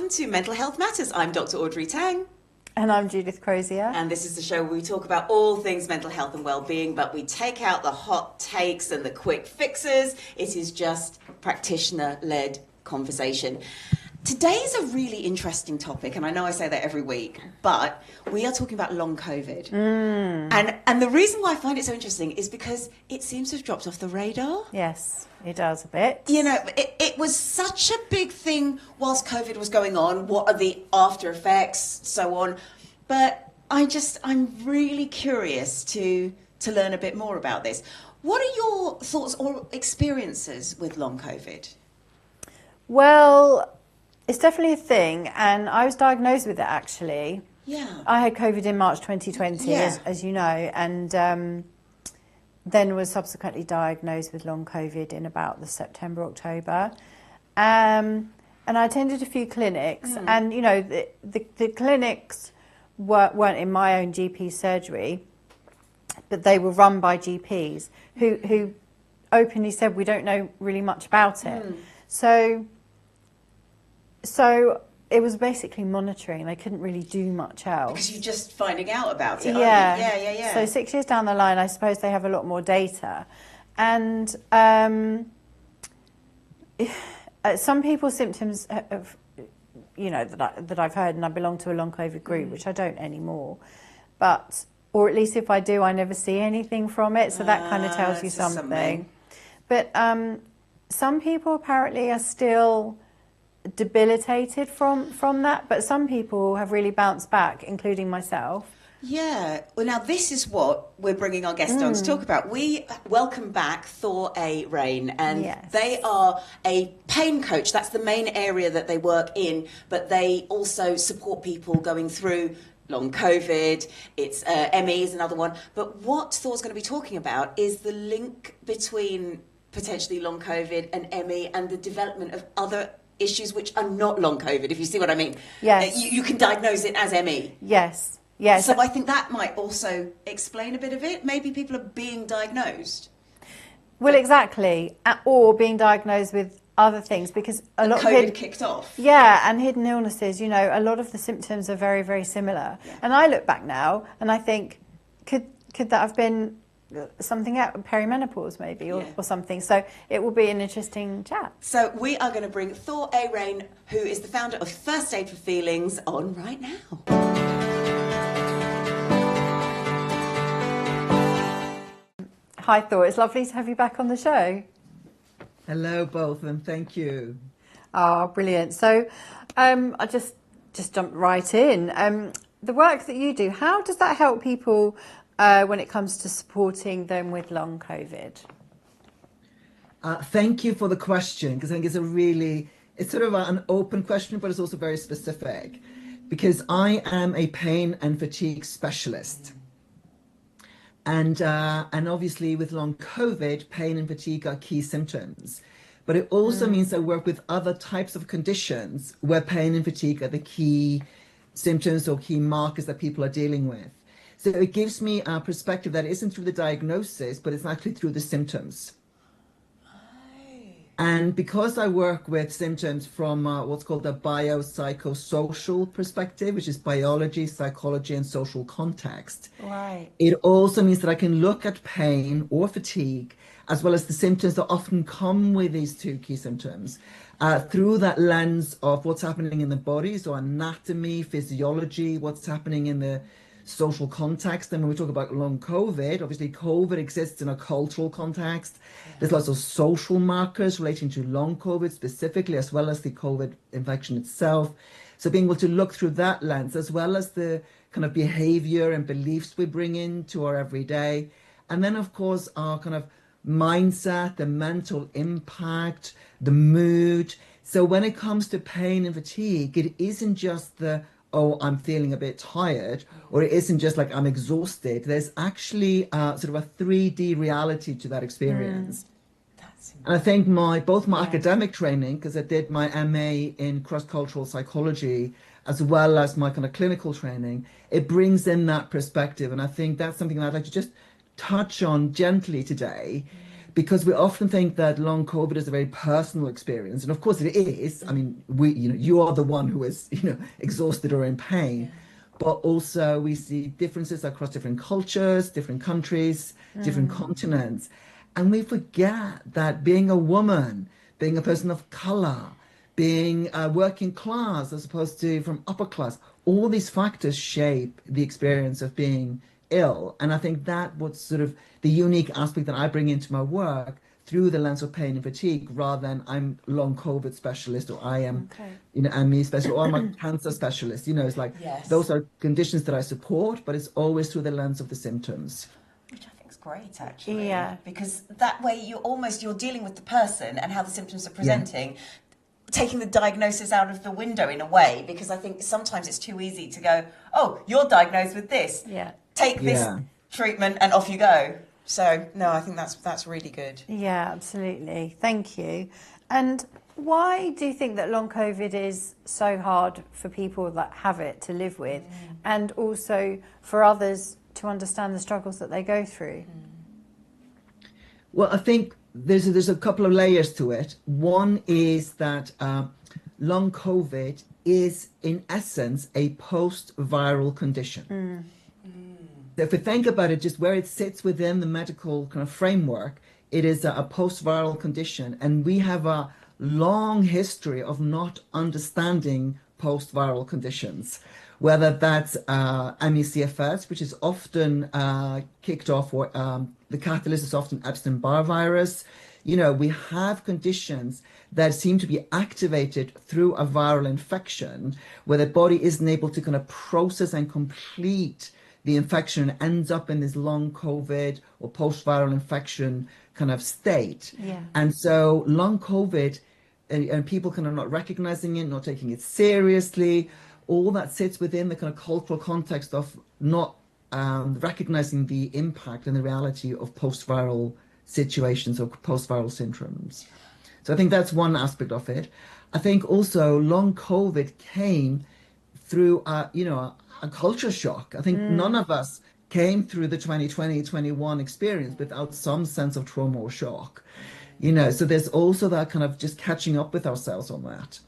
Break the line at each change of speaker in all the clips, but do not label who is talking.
to Mental Health Matters. I'm Dr. Audrey Tang.
And I'm Judith Crozier.
And this is the show where we talk about all things mental health and well-being, but we take out the hot takes and the quick fixes. It is just practitioner-led conversation. Today's a really interesting topic, and I know I say that every week, but we are talking about long COVID. And the reason why I find it so interesting is because it seems to have dropped off the radar.
Yes, it does a bit.
You know, it was such a big thing whilst COVID was going on. What are the after effects, so on. But I'm really curious to learn a bit more about this. What are your thoughts or experiences with long COVID?
Well, it's definitely a thing, and I was diagnosed with it actually.
Yeah.
I had COVID in March 2020, as you know, and then was subsequently diagnosed with long COVID in about the September, October. And I attended a few clinics, and you know, the clinics weren't in my own GP surgery, but they were run by GPs who openly said we don't know really much about it. So it was basically monitoring. They couldn't really do much else.
Because you're just finding out about it,
yeah.
aren't you? Yeah.
So 6 years down the line, I suppose they have a lot more data. And some people's symptoms have, you know, that I've heard, and I belong to a long COVID group, which I don't anymore. But, or at least if I do, I never see anything from it. So that kind of tells you something. But some people apparently are still debilitated from that, but some people have really bounced back, including myself.
Yeah. Well, now this is what we're bringing our guest on to talk about. We welcome back Thor A Rain, and they are a pain coach. That's the main area that they work in, but they also support people going through long COVID. It's ME is another one. But what Thor's going to be talking about is the link between potentially long COVID and ME and the development of other issues which are not long COVID, if you see what I mean.
Yes.
You can diagnose it as ME.
Yes.
So I think that might also explain a bit of it. Maybe people are being diagnosed.
Well, exactly. Or being diagnosed with other things, because a lot of
COVID kicked off.
Yeah, and hidden illnesses, you know, a lot of the symptoms are very, very similar. Yeah. And I look back now and I think, could that have been something else, perimenopause maybe, or something. So it will be an interesting chat. So
we are going to bring Thor A Rain, who is the founder of First Aid for Feelings, on right now.
Hi Thor, it's lovely to have you back on the show.
Hello both, and thank you.
Oh, brilliant. So I just jumped right in. The work that you do, how does that help people when it comes to supporting them with long COVID?
Thank you for the question, because I think it's sort of an open question, but it's also very specific, because I am a pain and fatigue specialist. And obviously with long COVID, pain and fatigue are key symptoms. But it also means I work with other types of conditions where pain and fatigue are the key symptoms or key markers that people are dealing with. So it gives me a perspective that isn't through the diagnosis, but it's actually through the symptoms. And because I work with symptoms from what's called a biopsychosocial perspective, which is biology, psychology, and social context, it also means that I can look at pain or fatigue, as well as the symptoms that often come with these two key symptoms, through that lens of what's happening in the body, so anatomy, physiology, what's happening in the social context. And when we talk about long COVID, obviously COVID exists in a cultural context. There's lots of social markers relating to long COVID specifically, as well as the COVID infection itself. So being able to look through that lens, as well as the kind of behavior and beliefs we bring into our everyday. And then, of course, our kind of mindset, the mental impact, the mood. So when it comes to pain and fatigue, it isn't just the, oh, I'm feeling a bit tired, or it isn't just like I'm exhausted. There's actually sort of a 3D reality to that experience. And I think both my academic training, because I did my MA in cross-cultural psychology, as well as my kind of clinical training, it brings in that perspective. And I think that's something that I'd like to just touch on gently today, because we often think that long COVID is a very personal experience, and of course it is. I mean, you are the one who is, exhausted or in pain, yeah. But also we see differences across different cultures, different countries, different continents, and we forget that being a woman, being a person of color, being working class as opposed to from upper class, all these factors shape the experience of being ill. And I think that was sort of the unique aspect that I bring into my work through the lens of pain and fatigue, rather than I'm long COVID specialist, or I am, I'm me specialist, or I'm a cancer specialist. It's like, yes. Those are conditions that I support, but it's always through the lens of the symptoms.
Which I think is great, actually. Yeah. Because that way you're dealing with the person and how the symptoms are presenting. Yeah. Taking the diagnosis out of the window in a way, because I think sometimes it's too easy to go, oh, you're diagnosed with this. Yeah. Take this treatment and off you go. So, no, I think that's really good.
Yeah, absolutely. Thank you. And why do you think that long COVID is so hard for people that have it to live with, and also for others to understand the struggles that they go through?
Well, I think there's a couple of layers to it. One is that long COVID is, in essence, a post-viral condition. If we think about it, just where it sits within the medical kind of framework, it is a post-viral condition. And we have a long history of not understanding post-viral conditions, whether that's ME/CFS, which is often kicked off, or the catalyst is often Epstein-Barr virus. We have conditions that seem to be activated through a viral infection, where the body isn't able to kind of process and complete the infection, and ends up in this long COVID or post-viral infection kind of state. Yeah. And so long COVID, and people kind of not recognizing it, not taking it seriously, all that sits within the kind of cultural context of not recognizing the impact and the reality of post-viral situations or post-viral syndromes. So I think that's one aspect of it. I think also long COVID came through a culture shock. I think none of us came through the 2020-21 experience without some sense of trauma or shock. So there's also that kind of just catching up with ourselves on that.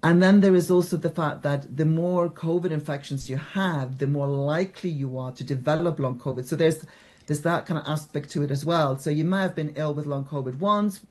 And then there is also the fact that the more COVID infections you have, the more likely you are to develop long COVID. So there's that kind of aspect to it as well. So you may have been ill with COVID once,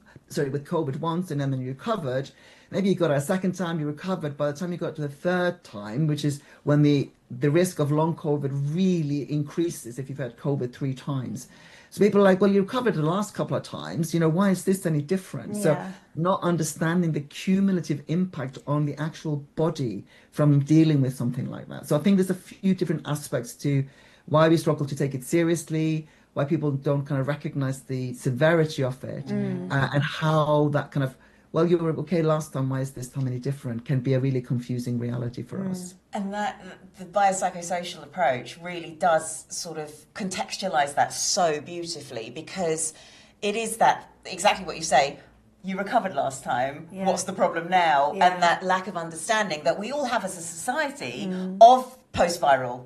and then you recovered. Maybe you got it a second time, you recovered. By the time you got to the third time, which is when the risk of long COVID really increases if you've had COVID 3 times. So people are like, well, you recovered the last couple of times, why is this any different? Yeah. So not understanding the cumulative impact on the actual body from dealing with something like that. So I think there's a few different aspects to why we struggle to take it seriously, why people don't kind of recognize the severity of it, and how that kind of, well, you were okay last time, why is this time any different, can be a really confusing reality for us.
And that the biopsychosocial approach really does sort of contextualize that so beautifully, because it is that, exactly what you say, you recovered last time, what's the problem now? And that lack of understanding that we all have as a society of post-viral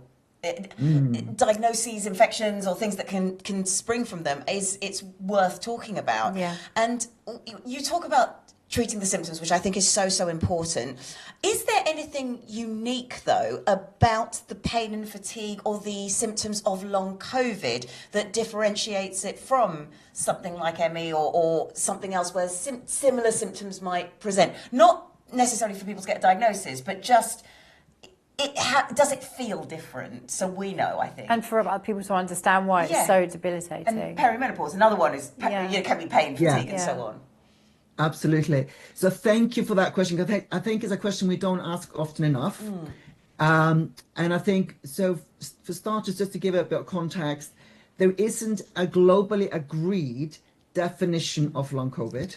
diagnoses, infections, or things that can spring from them, it's worth talking about. Yeah. And you talk about treating the symptoms, which I think is so important. Is there anything unique, though, about the pain and fatigue or the symptoms of long COVID that differentiates it from something like ME or something else where similar symptoms might present? Not necessarily for people to get a diagnosis, but just does it feel different? So we know, I think.
And for other people to understand why it's so debilitating.
And perimenopause, another one is, can be pain, fatigue, and so on.
Absolutely. So thank you for that question. I think it's a question we don't ask often enough. And I think, so for starters, just to give a bit of context, there isn't a globally agreed definition of long COVID.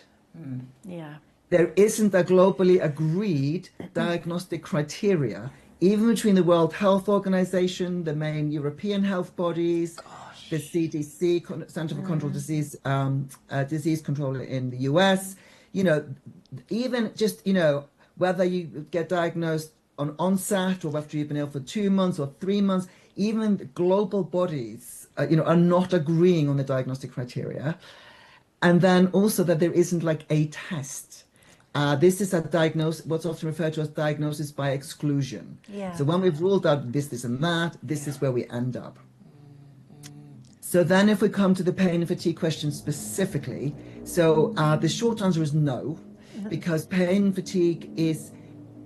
Yeah. There isn't a globally agreed diagnostic criteria, even between the World Health Organization, the main European health bodies, the CDC, Center for Control Disease, Disease Control in the US, even just, whether you get diagnosed on onset or whether you've been ill for 2 months or 3 months, even global bodies, are not agreeing on the diagnostic criteria. And then also that there isn't like a test. This is a diagnosis, what's often referred to as diagnosis by exclusion. So when we've ruled out this and that, this is where we end up. So then if we come to the pain and fatigue question specifically, so the short answer is no, because pain and fatigue is,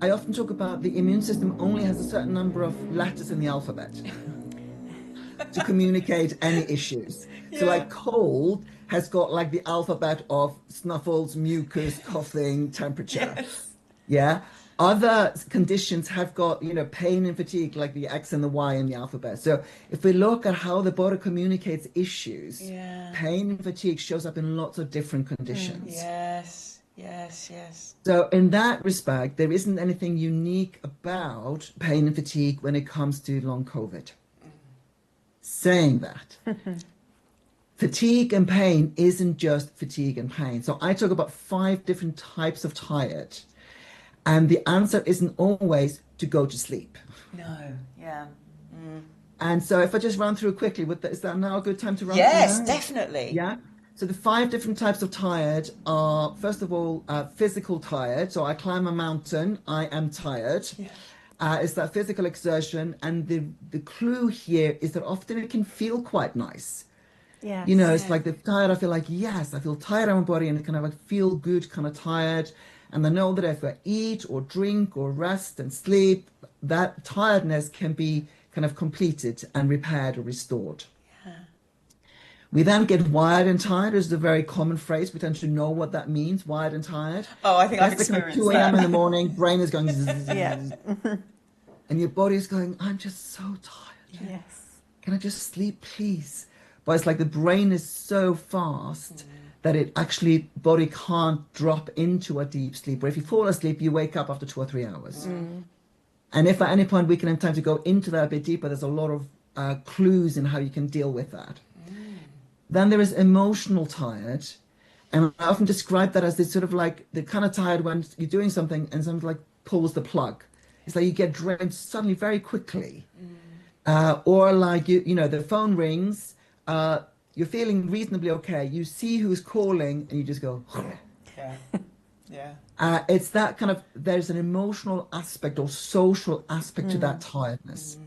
I often talk about the immune system only has a certain number of letters in the alphabet to communicate any issues. So like cold has got like the alphabet of snuffles, mucus, coughing, temperature. Yeah. Other conditions have got, you know, pain and fatigue, like the X and the Y in the alphabet. So if we look at how the body communicates issues, pain and fatigue shows up in lots of different conditions.
Yes, yes, yes.
So in that respect, there isn't anything unique about pain and fatigue when it comes to long COVID. Saying that, fatigue and pain isn't just fatigue and pain. So I talk about 5 different types of tired. And the answer isn't always to go to sleep.
No, yeah.
And so if I just run through quickly, is that now a good time to run through?
Yes, definitely.
Yeah. So the 5 different types of tired are, first of all, physical tired. So I climb a mountain, I am tired. Yeah. It's that physical exertion. And the clue here is that often it can feel quite nice. Yeah. You know, it's like the tired, I feel like, yes, I feel tired on my body and it kind of like feel good, kind of tired. And I know that if I eat or drink or rest and sleep, that tiredness can be kind of completed and repaired or restored. Yeah. We then get wired and tired is a very common phrase. We tend to know what that means, wired and tired.
Oh, I think I've experienced that.
2 a.m. in the morning, brain is going and your body is going, I'm just so tired. Yes. Can I just sleep, please? But it's like the brain is so fast that it actually, body can't drop into a deep sleep. Where if you fall asleep, you wake up after 2 or 3 hours. And if at any point we can have time to go into that a bit deeper, there's a lot of clues in how you can deal with that. Then there is emotional tired. And I often describe that as this sort of like, the kind of tired when you're doing something and something like pulls the plug. It's like you get drained suddenly very quickly. Or like, you know, the phone rings, you're feeling reasonably okay. You see who's calling and you just go, it's that kind of, there's an emotional aspect or social aspect to that tiredness.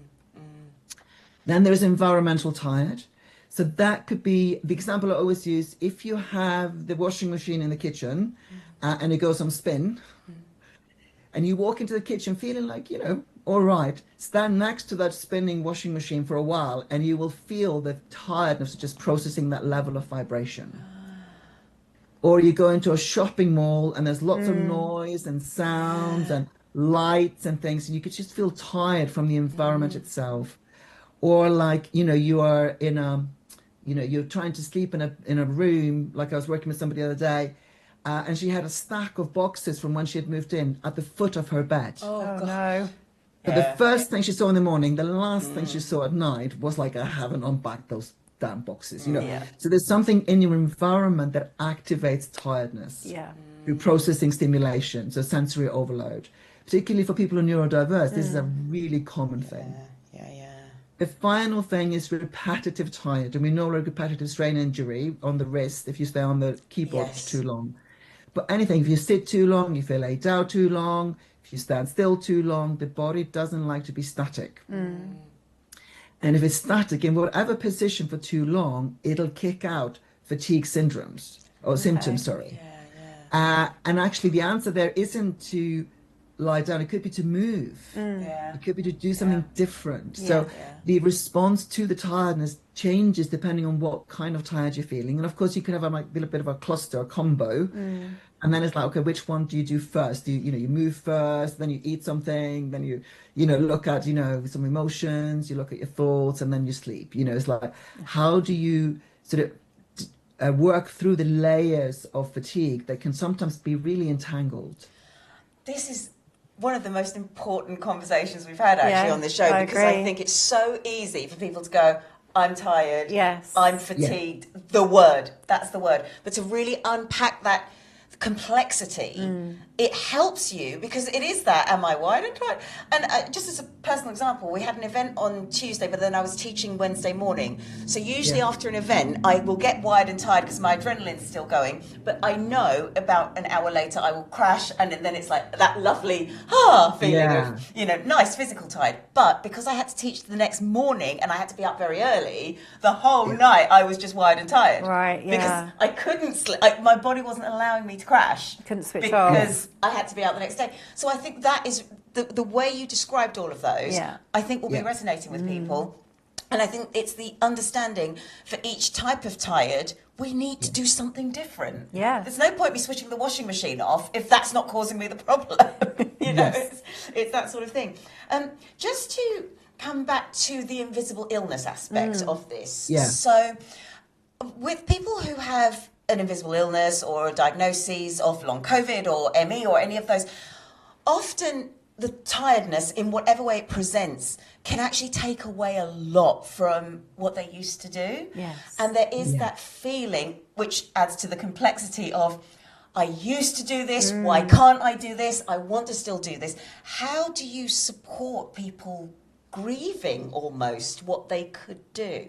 Then there's environmental tired. So that could be, the example I always use, if you have the washing machine in the kitchen and it goes on spin and you walk into the kitchen feeling like, you know, all right, stand next to that spinning washing machine for a while and you will feel the tiredness of just processing that level of vibration. Or you go into a shopping mall and there's lots of noise and sounds and lights and things, and you could just feel tired from the environment itself. Or like, you know, you are in a, you know, you're trying to sleep in a room, like I was working with somebody the other day, and she had a stack of boxes from when she had moved in at the foot of her bed.
Oh no.
But the first thing she saw in the morning, the last thing she saw at night was like, I haven't unpacked those damn boxes, you know. So there's something in your environment that activates tiredness through processing stimulation, so sensory overload. Particularly for people who are neurodiverse, this is a really common thing. The final thing is repetitive tired, and we know like repetitive strain injury on the wrist if you stay on the keyboard for too long. But anything, if you sit too long, you feel laid out too long, if you stand still too long, the body doesn't like to be static. And if it's static in whatever position for too long, it'll kick out fatigue syndromes, or symptoms, sorry. And actually the answer there isn't to lie down, it could be to move. It could be to do something different. So the response to the tiredness changes depending on what kind of tired you're feeling. And of course you could have a little bit of a cluster, a combo. And then it's like, okay, which one do you do first? Do you, you move first, then you eat something, then you look at, some emotions, you look at your thoughts, and then you sleep. It's like, how do you sort of work through the layers of fatigue that can sometimes be really entangled?
This is one of the most important conversations we've had actually on this show, because I think it's so easy for people to go, I'm tired, I'm fatigued, that's the word. But to really unpack that complexity, it helps you, because it is that, am I wide and tired? And just as a personal example, we had an event on Tuesday, but then I was teaching Wednesday morning. So usually after an event, I will get wired and tired because my adrenaline's still going, but I know about an hour later I will crash, and then it's like that lovely feeling of, you know, nice physical tired. But because I had to teach the next morning and I had to be up very early, the whole night I was just wired and tired.
Right,
because I couldn't sleep. My body wasn't allowing me to crash.
Couldn't switch off.
Because I had to be out the next day. So I think that is the way you described all of those, I think will be resonating with people. And I think it's the understanding for each type of tired, we need to do something different.
Yeah.
There's no point me switching the washing machine off if that's not causing me the problem. You know, it's that sort of thing. Just to come back to the invisible illness aspect of this.
Yeah.
So with people who have an invisible illness or a diagnosis of long COVID or ME or any of those, often the tiredness in whatever way it presents can actually take away a lot from what they used to do.
Yes.
And there is that feeling, which adds to the complexity of, I used to do this, why can't I do this? I want to still do this. How do you support people grieving almost what they could do?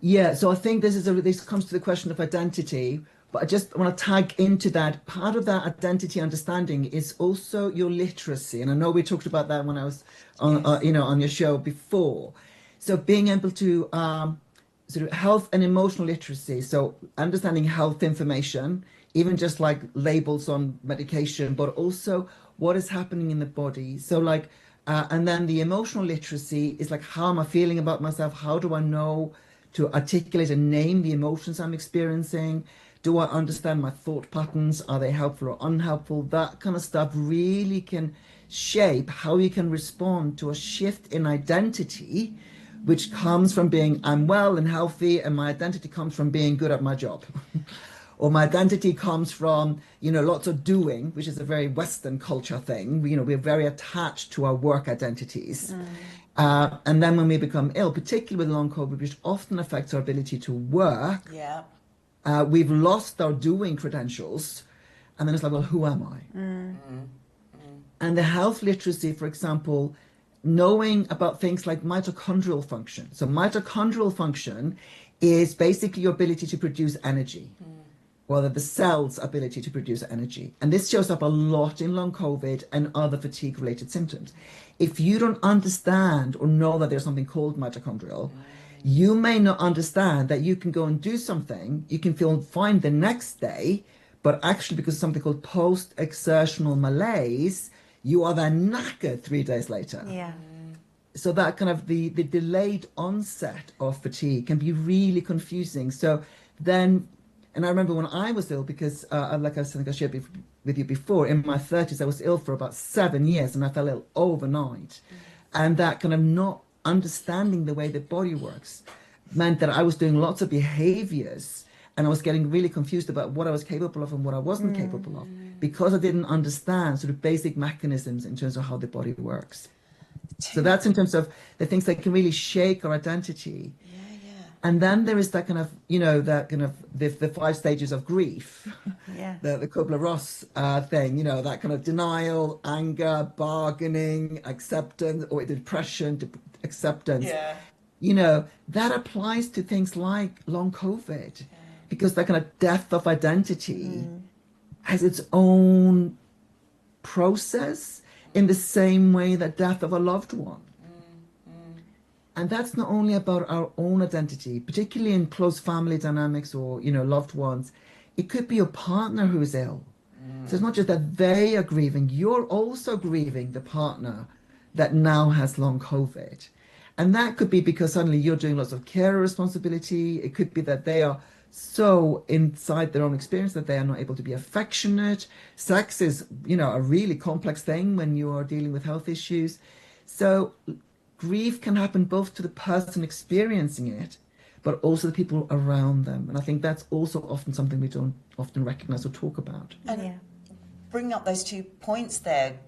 Yeah, so I think this comes to the question of identity, but I just want to tag into that. Part of that identity understanding is also your literacy, and I know we talked about that when I was on, on your show before. So being able to sort of health and emotional literacy, so understanding health information, even just like labels on medication, but also what is happening in the body. So like, and then the emotional literacy is like, how am I feeling about myself? How do I know to articulate and name the emotions I'm experiencing? Do I understand my thought patterns? Are they helpful or unhelpful? That kind of stuff really can shape how you can respond to a shift in identity, which comes from being, I'm well and healthy, and my identity comes from being good at my job. Or my identity comes from, lots of doing, which is a very Western culture thing. We're very attached to our work identities. And then when we become ill, particularly with long COVID, which often affects our ability to work, we've lost our doing credentials. And then it's like, well, who am I? And the health literacy, for example, knowing about things like mitochondrial function. So mitochondrial function is basically your ability to produce energy. Well, the cell's ability to produce energy. And this shows up a lot in long COVID and other fatigue-related symptoms. If you don't understand or know that there's something called mitochondrial, you may not understand that you can go and do something, you can feel fine the next day, but actually because of something called post-exertional malaise, you are then knackered 3 days later.
Yeah.
So that kind of the delayed onset of fatigue can be really confusing. So then, and I remember when I was ill, because like I think I shared with you before, in my 30s, I was ill for about 7 years and I fell ill overnight. And that kind of not understanding the way the body works meant that I was doing lots of behaviours and I was getting really confused about what I was capable of and what I wasn't capable of, because I didn't understand sort of basic mechanisms in terms of how the body works. So that's in terms of the things that can really shake our identity. And then there is that kind of, that kind of the 5 stages of grief, the Kubler-Ross thing, that kind of denial, anger, bargaining, acceptance, or depression, acceptance. That applies to things like long COVID, because that kind of death of identity has its own process in the same way that death of a loved one. And that's not only about our own identity, particularly in close family dynamics or, loved ones. It could be your partner who is ill. So it's not just that they are grieving, you're also grieving the partner that now has long COVID. And that could be because suddenly you're doing lots of care responsibility. It could be that they are so inside their own experience that they are not able to be affectionate. Sex is, a really complex thing when you are dealing with health issues. So grief can happen both to the person experiencing it, but also the people around them. And I think that's also often something we don't often recognize or talk about.
And bringing up those 2 points there,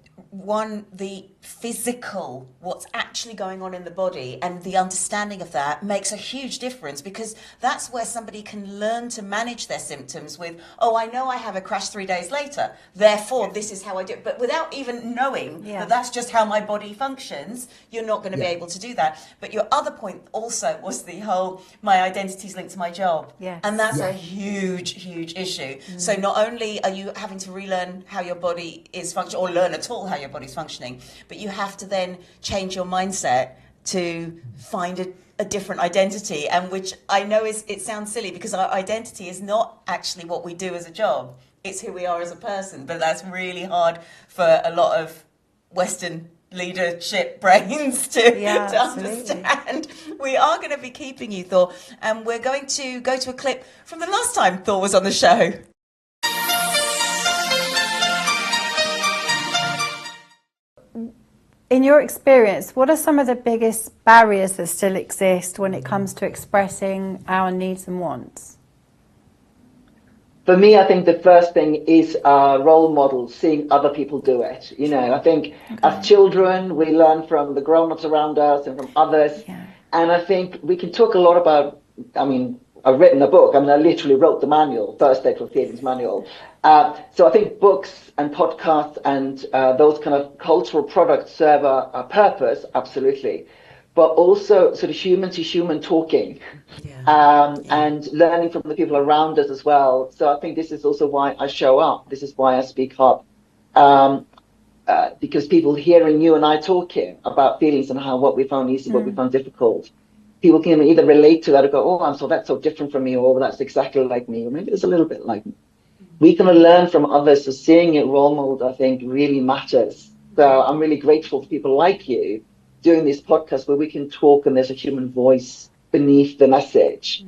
the physical, what's actually going on in the body, and the understanding of that makes a huge difference, because that's where somebody can learn to manage their symptoms with, oh, I know I have a crash 3 days later, therefore this is how I do it. But without even knowing that that's just how my body functions, you're not going to be able to do that. But your other point also was the whole, my identity is linked to my job. And that's a huge, huge issue. So not only are you having to relearn how your body is functioning, or learn at all how your body's functioning, but you have to then change your mindset to find a different identity, and which I know it sounds silly, because our identity is not actually what we do as a job, it's who we are as a person. But that's really hard for a lot of Western leadership brains to understand. We are going to be keeping you, Thor, and we're going to go to a clip from the last time Thor was on the show.
In your experience, what are some of the biggest barriers that still exist when it comes to expressing our needs and wants?
For me, I think the first thing is role models, seeing other people do it. You know, I think as children, we learn from the grown-ups around us and from others. And I think we can talk a lot about, I mean, I've written a book. I mean, I literally wrote the manual, First Aid for Feelings manual. So I think books and podcasts and those kind of cultural products serve a purpose, absolutely. But also sort of human to human talking and learning from the people around us as well. So I think this is also why I show up. This is why I speak up. Because people hearing you and I talk here about feelings and what we found easy, what we found difficult. People can either relate to that or go, oh, that's so different from me, or that's exactly like me, or maybe it's a little bit like me. We can learn from others, so seeing it role model, I think, really matters. So I'm really grateful for people like you doing this podcast where we can talk and there's a human voice beneath the message.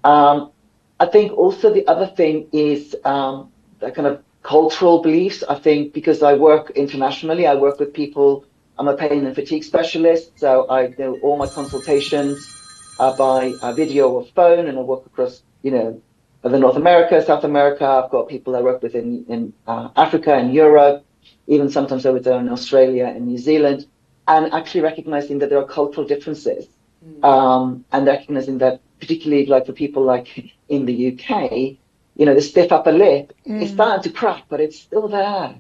I think also the other thing is the kind of cultural beliefs. I think because I work internationally, I work with people. I'm a pain and fatigue specialist, so I do all my consultations by video or phone, and I work across, the North America, South America. I've got people I work with in Africa and Europe, even sometimes over there in Australia and New Zealand, and actually recognizing that there are cultural differences, and recognizing that particularly like for people like in the UK, the stiff upper lip is starting to crack, but it's still there.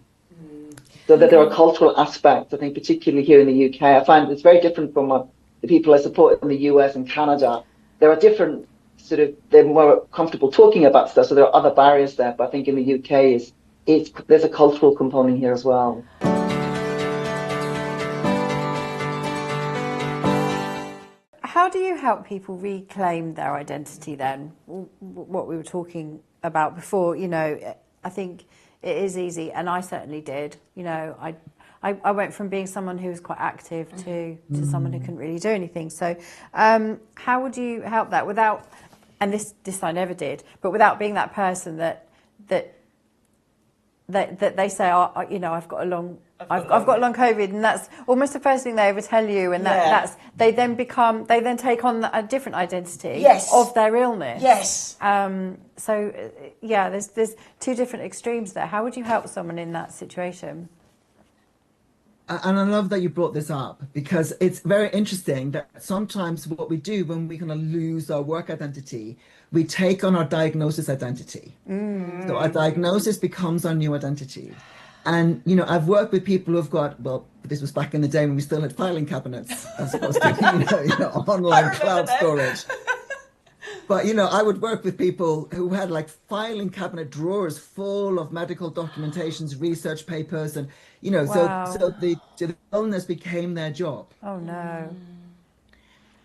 So that there are cultural aspects, I think, particularly here in the UK. I find it's very different from the people I support in the US and Canada. There are different they're more comfortable talking about stuff, so there are other barriers there. But I think in the UK, there's a cultural component here as well.
How do you help people reclaim their identity then? What we were talking about before, I think it is easy, and I certainly did. I went from being someone who was quite active to someone who couldn't really do anything. So how would you help that without, and this I never did, but without being that person that they say, I've got long COVID, and that's almost the first thing they ever tell you, and they then take on a different identity of their illness. There's two different extremes there. How would you help someone in that situation?
And I love that you brought this up, because it's very interesting that sometimes what we do when we kind of lose our work identity, we take on our diagnosis identity. So our diagnosis becomes our new identity. And, I've worked with people who've got, this was back in the day when we still had filing cabinets as opposed to, online cloud storage. But, I would work with people who had like filing cabinet drawers full of medical documentations, research papers, and, so the illness became their job.
Oh, no.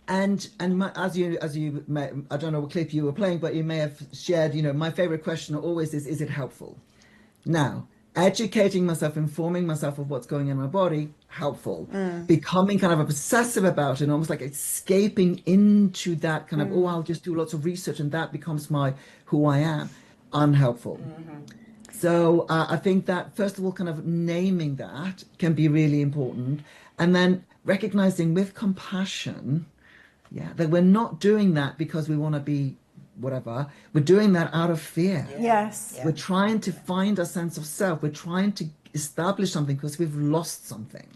And as you may, I don't know what clip you were playing, but you may have shared, my favorite question always is it helpful? Now, educating myself, informing myself of what's going on in my body, helpful. Becoming kind of obsessive about it, and almost like escaping into that kind of, I'll just do lots of research and that becomes who I am, unhelpful. So I think that, first of all, kind of naming that can be really important. And then recognizing with compassion, that we're not doing that because we want to be whatever. We're doing that out of fear.
Yes.
We're trying to find a sense of self. We're trying to establish something because we've lost something.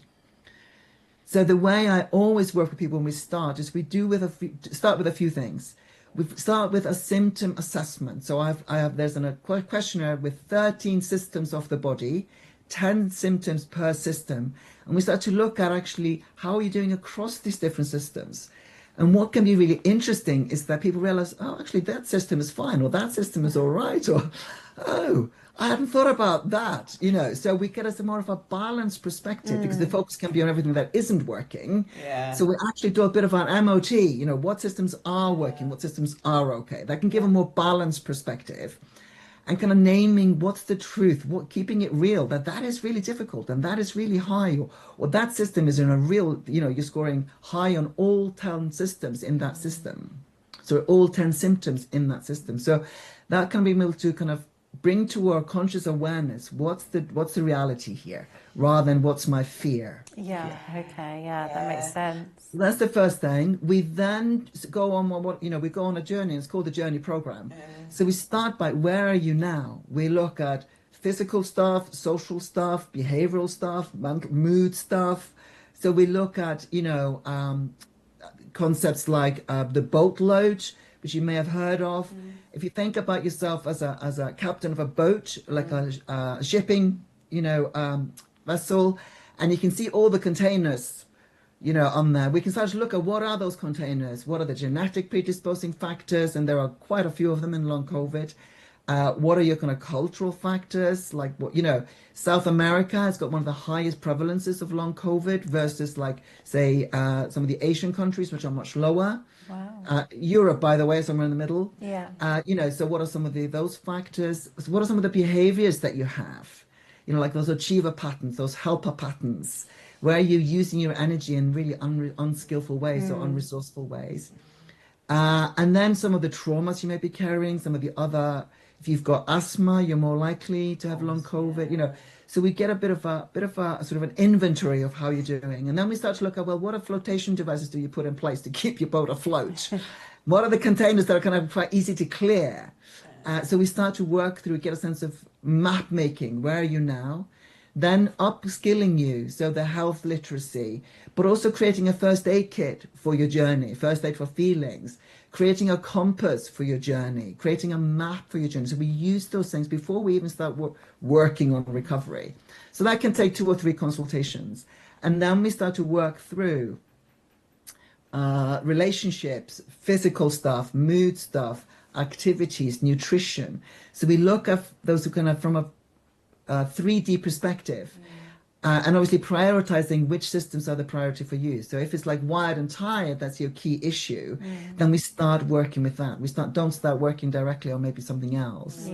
So the way I always work with people when we start is we do start with a few things. We start with a symptom assessment. So there's a questionnaire with 13 systems of the body, 10 symptoms per system. And we start to look at actually how are you doing across these different systems. And what can be really interesting is that people realize, oh, actually that system is fine, or that system is all right, or, oh, I hadn't thought about that, So we get us more of a balanced perspective because the focus can be on everything that isn't working.
Yeah.
So we actually do a bit of an MOT, what systems are working, what systems are okay. That can give a more balanced perspective. And kind of naming what's the truth, keeping it real, that is really difficult and that is really high, or that system is in a real, you're scoring high on all 10 systems in that system. So all 10 symptoms in that system. So that can be able to kind of bring to our conscious awareness what's the reality here, rather than what's my fear.
That makes sense.
That's the first thing. We then go on we go on a journey. It's called the journey program. So we start by where are you now? We look at physical stuff, social stuff, behavioral stuff, mood stuff. So we look at concepts like the boatload, which you may have heard of. If you think about yourself as a captain of a boat, like a shipping vessel, and you can see all the containers on there, we can start to look at what are those containers, what are the genetic predisposing factors, and there are quite a few of them in long COVID. What are your kind of cultural factors, like South America has got one of the highest prevalences of long COVID versus say some of the Asian countries, which are much lower.
Wow.
Europe, by the way, somewhere in the middle.
Yeah.
So what are some of those factors? So what are some of the behaviors that you have? Like those achiever patterns, those helper patterns, where you're using your energy in really unskillful ways or unresourceful ways. And then some of the traumas you may be carrying, some of the other, if you've got asthma, you're more likely to have long COVID, So we get a bit of a sort of an inventory of how you're doing. And then we start to look at, well, what are flotation devices do you put in place to keep your boat afloat? What are the containers that are kind of quite easy to clear? So we start to work through, get a sense of map making. Where are you now? Then upskilling you, so the health literacy, but also creating a first aid kit for your journey, first aid for feelings, creating a compass for your journey, creating a map for your journey. So we use those things before we even start working on recovery. So that can take 2 or 3 consultations. And then we start to work through relationships, physical stuff, mood stuff, activities, nutrition. So we look at those who kind of from a 3D perspective, and obviously prioritizing which systems are the priority for you. So if it's like wired and tired, that's your key issue, then we start working with that. Don't start working directly on maybe something else.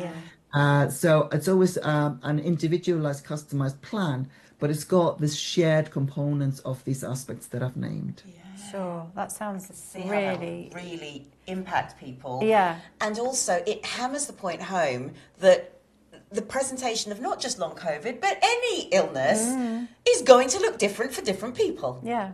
So it's always an individualized, customized plan, but it's got this shared components of these aspects that I've named.
Sure, that sounds
really impact people.
Yeah.
And also it hammers the point home that the presentation of not just long COVID, but any illness is going to look different for different people.
Yeah.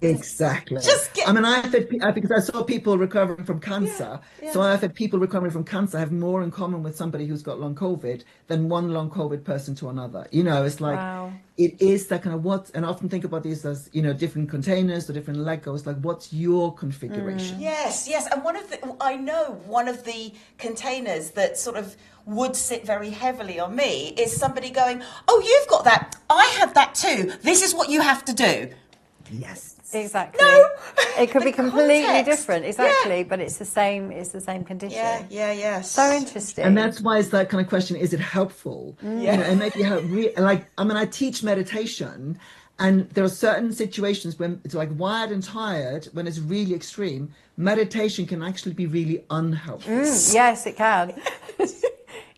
Exactly. Because I saw people recovering from cancer. So I've had people recovering from cancer have more in common with somebody who's got long COVID than one long COVID person to another. It's like, it is that kind of and I often think about these as, different containers or different Legos, like what's your configuration?
Yes. And I know one of the containers that sort of would sit very heavily on me is somebody going, oh, you've got that. I have that too. This is what you have to do.
Yes.
Exactly.
No.
It could be completely
context.
different. Exactly. But it's the same condition.
Yeah.
So interesting.
And that's why it's that kind of question, is it helpful? And maybe I teach meditation, and there are certain situations when it's like wired and tired, when it's really extreme, meditation can actually be really unhelpful.
Yes, it can.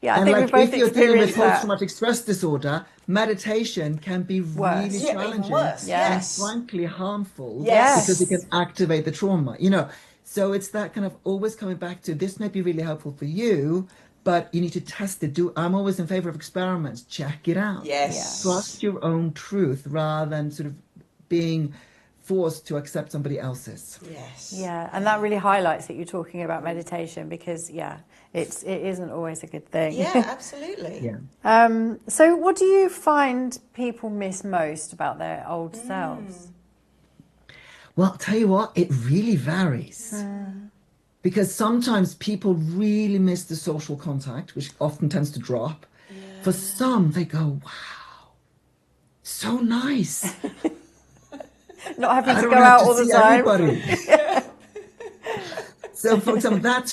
I think
like
we both
if you're dealing with
experienced that.
post-traumatic stress disorder, meditation can be really challenging and frankly harmful because it can activate the trauma. So it's that kind of always coming back to, this may be really helpful for you, but you need to test it. I'm always in favor of experiments. Check it out.
Yes.
Trust your own truth rather than sort of being forced to accept somebody else's.
Yes.
Yeah, and that really highlights that you're talking about meditation, because it isn't always a good thing.
Yeah, absolutely.
Yeah.
So what do you find people miss most about their old selves?
Well, I'll tell you what, it really varies. Because sometimes people really miss the social contact, which often tends to drop.
Yeah.
For some, they go, wow, so nice.
Not having
I
to
don't
go
have
out
to
all the
see
time.
everybody. So, for example, that's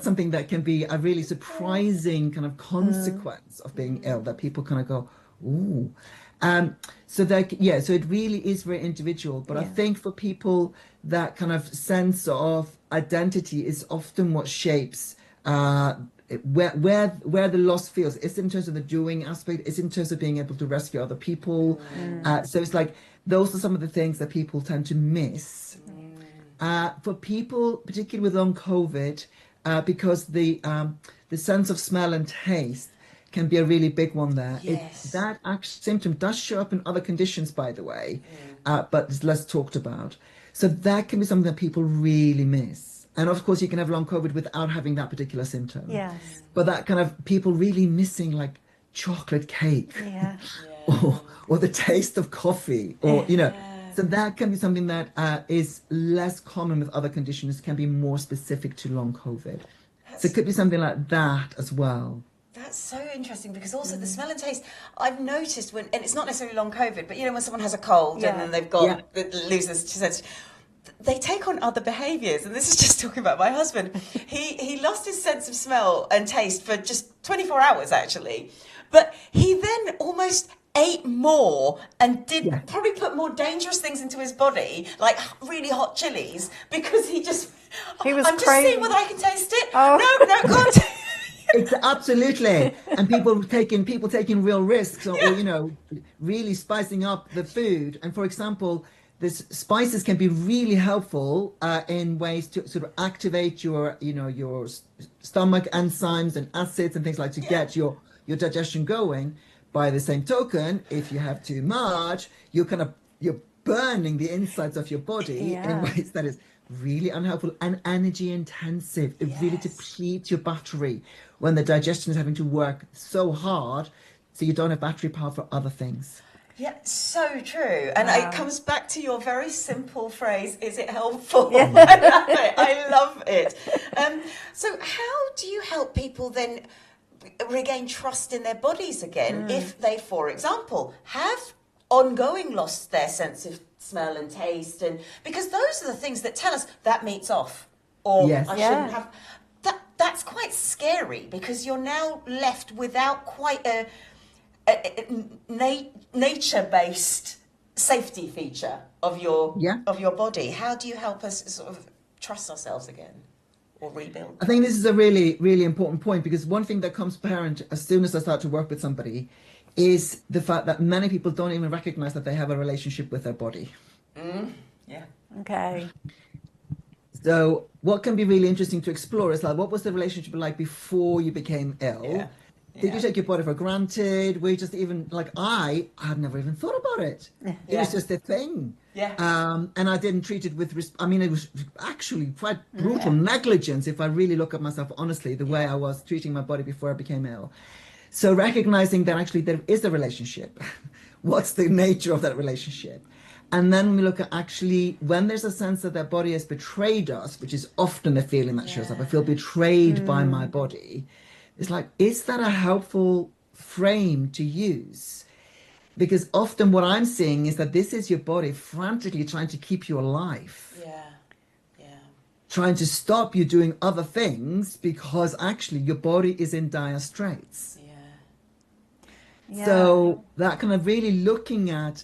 something that can be a really surprising kind of consequence of being ill, that people kind of go, ooh. So it really is very individual. But I think for people, that kind of sense of identity is often what shapes where the loss feels. It's in terms of the doing aspect. It's in terms of being able to rescue other people. So it's like those are some of the things that people tend to miss. For people, particularly with long COVID, because the sense of smell and taste can be a really big one there.
Yes.
That symptom does show up in other conditions, by the way, but it's less talked about. So that can be something that people really miss. And of course, you can have long COVID without having that particular symptom.
Yes.
But that kind of people really missing like chocolate cake,
Yeah.
or the taste of coffee, or So that can be something that is less common with other conditions, can be more specific to long COVID. So it could be something like that as well.
That's so interesting, because also the smell and taste, I've noticed when, and it's not necessarily long COVID, but when someone has a cold and then they've got loses sense, they take on other behaviours. And this is just talking about my husband. He lost his sense of smell and taste for just 24 hours actually, but he then almost ate more and probably put more dangerous things into his body, like really hot chilies, because he was I'm just seeing whether I can taste it. No, can't.
It's absolutely, and people taking real risks, or really spicing up the food. And for example, the spices can be really helpful in ways to sort of activate your stomach enzymes and acids and things like to get your digestion going. By the same token, if you have too much, you're burning the insides of your body in ways that is really unhelpful and energy intensive. It really depletes your battery when the digestion is having to work so hard, so you don't have battery power for other things.
Yeah, so true. And it comes back to your very simple phrase, is it helpful?
Yeah.
I love it. So how do you help people then regain trust in their bodies again if they, for example, have ongoing lost their sense of smell and taste? And because those are the things that tell us that meat's off, or I shouldn't have. That's quite scary, because you're now left without quite a nature-based safety feature of your body. How do you help us sort of trust ourselves again? Or rebuild?
I think this is a really, really important point, because one thing that comes apparent as soon as I start to work with somebody is the fact that many people don't even recognize that they have a relationship with their body.
Yeah.
Okay.
So what can be really interesting to explore is like, what was the relationship like before you became ill?
Yeah.
Did you take your body for granted? Were you just even like, I had never even thought about it. It was just a thing.
Yeah.
And I didn't treat it with, it was actually quite brutal negligence, if I really look at myself honestly, the way I was treating my body before I became ill. So recognizing that actually there is a relationship. What's the nature of that relationship? And then we look at actually when there's a sense that their body has betrayed us, which is often the feeling that shows up. I feel betrayed by my body. It's like, is that a helpful frame to use? Because often what I'm seeing is that this is your body frantically trying to keep you alive. Trying to stop you doing other things, because actually your body is in dire straits. So that kind of really looking at,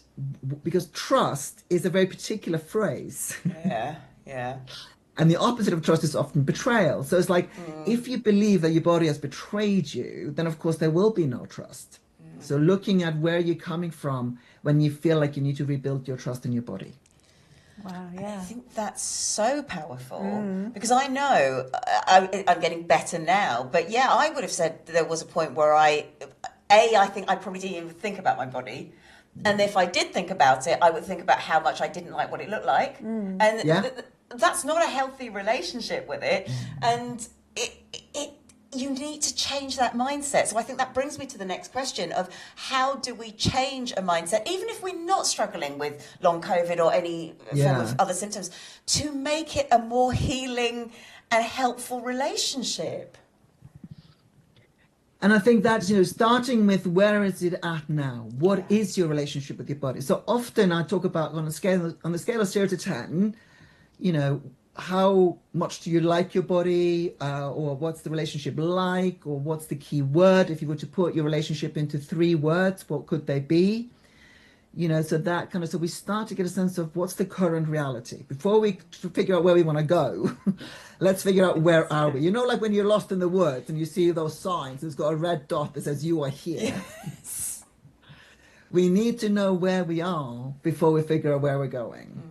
because trust is a very particular phrase. And the opposite of trust is often betrayal. So it's like, if you believe that your body has betrayed you, then of course there will be no trust. So looking at where you're coming from when you feel like you need to rebuild your trust in your body.
Wow, yeah.
I think that's so powerful, because I know I'm getting better now. But I would have said there was a point where I think I probably didn't even think about my body. And if I did think about it, I would think about how much I didn't like what it looked like. And that's not a healthy relationship with it. And you need to change that mindset. So I think that brings me to the next question of how do we change a mindset, even if we're not struggling with long COVID or any form of other symptoms, to make it a more healing and helpful relationship?
And I think that's, starting with where is it at now? What is your relationship with your body? So often I talk about on the scale of 0 to 10, how much do you like your body, or what's the relationship like, or what's the key word? If you were to put your relationship into 3 words, what could they be? So that so we start to get a sense of what's the current reality. Before we figure out where we want to go, let's figure out where are we. Like when you're lost in the woods and you see those signs, it's got a red dot that says you are here. Yes. We need to know where we are before we figure out where we're going.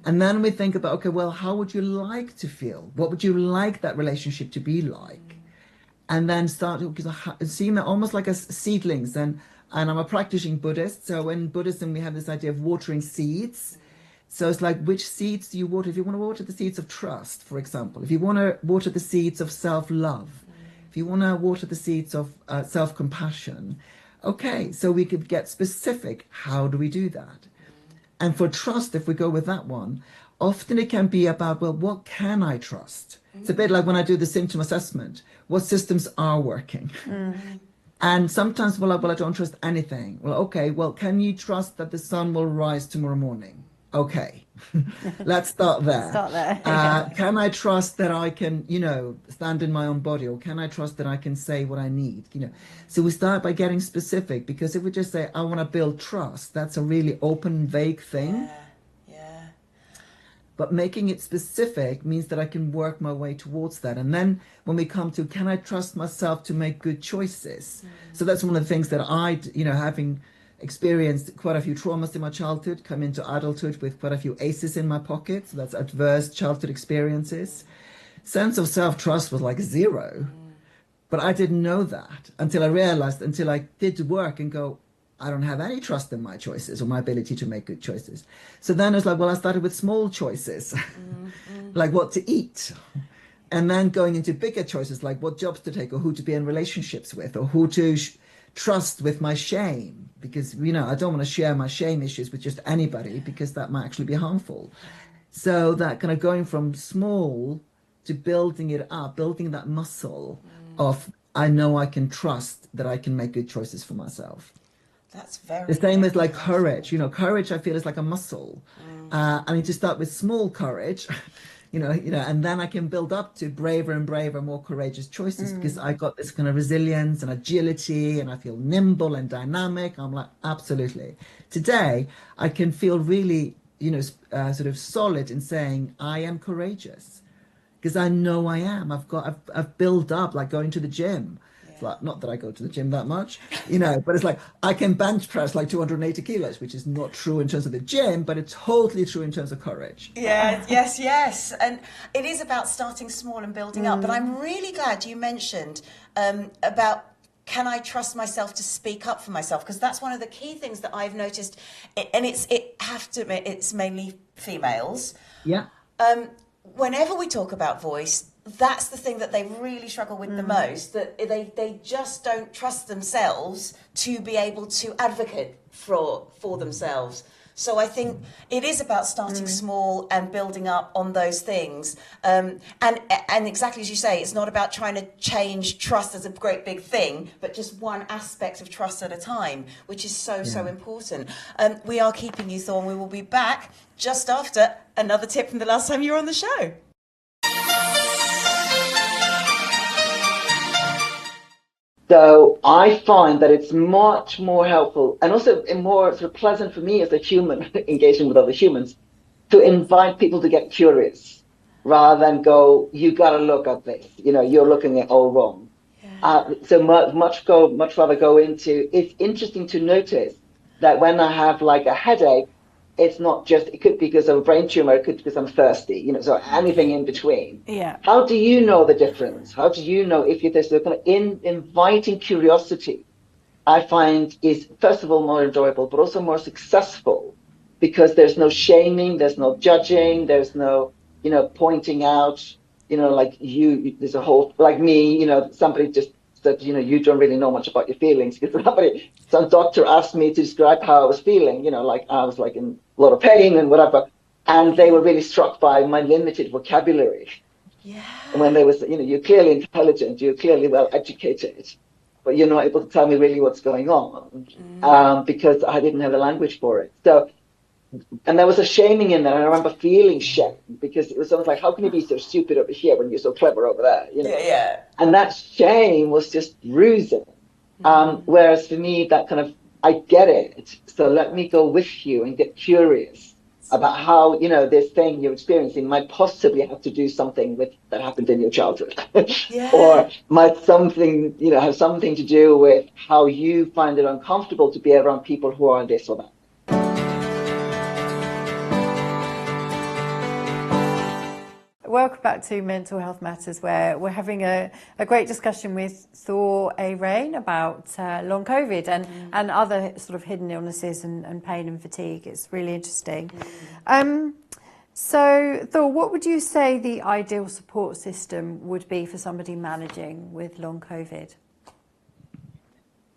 And then we think about, okay, well, how would you like to feel? What would you like that relationship to be like? And then start seeing that almost like as seedlings. And I'm a practicing Buddhist. So in Buddhism, we have this idea of watering seeds. So it's like, which seeds do you water? If you want to water the seeds of trust, for example, if you want to water the seeds of self-love, if you want to water the seeds of self-compassion, okay, so we could get specific. How do we do that? And for trust, if we go with that one, often it can be about, well, what can I trust? It's a bit like when I do the symptom assessment. What systems are working? And sometimes, well, I don't trust anything. Well, okay, well, can you trust that the sun will rise tomorrow morning? Okay, let's start there. Can I trust that I can, stand in my own body? Or can I trust that I can say what I need? So we start by getting specific, because if we just say, I want to build trust, that's a really open, vague thing.
Yeah.
But making it specific means that I can work my way towards that. And then when we come to, can I trust myself to make good choices? So that's one of the things that having experienced quite a few traumas in my childhood, come into adulthood with quite a few aces in my pocket. So that's adverse childhood experiences. Sense of self-trust was like 0. But I didn't know that until I did work and go, I don't have any trust in my choices or my ability to make good choices. So then it's like, well, I started with small choices, like what to eat. And then going into bigger choices, like what jobs to take or who to be in relationships with or who to trust with my shame, because I don't want to share my shame issues with just anybody, because that might actually be harmful. So that kind of going from small to building it up, building that muscle of, I know I can trust that I can make good choices for myself.
That's very
the same as like courage. Courage I feel is like a muscle. I need to start with small courage. And then I can build up to braver and braver, more courageous choices, because I got this kind of resilience and agility, and I feel nimble and dynamic. I'm like, absolutely. Today, I can feel really, sort of solid in saying I am courageous, because I know I am. I've built up, like going to the gym. Like, not that I go to the gym that much, but it's like I can bench press like 280 kilos, which is not true in terms of the gym, but it's totally true in terms of courage.
Yes. And it is about starting small and building up. But I'm really glad you mentioned about, can I trust myself to speak up for myself? Because that's one of the key things that I've noticed. And it's mainly females.
Yeah.
Whenever we talk about voice, that's the thing that they really struggle with the most, that they just don't trust themselves to be able to advocate for themselves. So I think it is about starting small and building up on those things. And exactly as you say, it's not about trying to change trust as a great big thing, but just one aspect of trust at a time, which is so important. We are keeping you, Thor, and we will be back just after another tip from the last time you were on the show.
So I find that it's much more helpful and also more sort of pleasant for me as a human engaging with other humans to invite people to get curious rather than go, you got to look at this, you're looking at all wrong. So much rather go into, it's interesting to notice that when I have like a headache, it's not just, it could be because of a brain tumor, it could be because I'm thirsty, so anything in between.
Yeah.
How do you know the difference? How do you know if there's kind of inviting curiosity, I find is, first of all, more enjoyable, but also more successful, because there's no shaming, there's no judging, there's no, pointing out. like there's a whole, like me, somebody just said, you don't really know much about your feelings, because some doctor asked me to describe how I was feeling, like I was like in a lot of pain and whatever. And they were really struck by my limited vocabulary.
Yeah.
And when they was, you're clearly intelligent, you're clearly well educated, but you're not able to tell me really what's going on, because I didn't have the language for it. So, and there was a shaming in there. And I remember feeling shame, because it was almost like, how can you be so stupid over here when you're so clever over there?
Yeah.
And that shame was just bruising. Whereas for me, that kind of, I get it. So let me go with you and get curious about how, this thing you're experiencing might possibly have to do something with that happened in your childhood. Or might something, have something to do with how you find it uncomfortable to be around people who are this or that.
Welcome back to Mental Health Matters, where we're having a great discussion with Thor A Rain about long COVID and other sort of hidden illnesses and pain and fatigue. It's really interesting. So, Thor, what would you say the ideal support system would be for somebody managing with long COVID?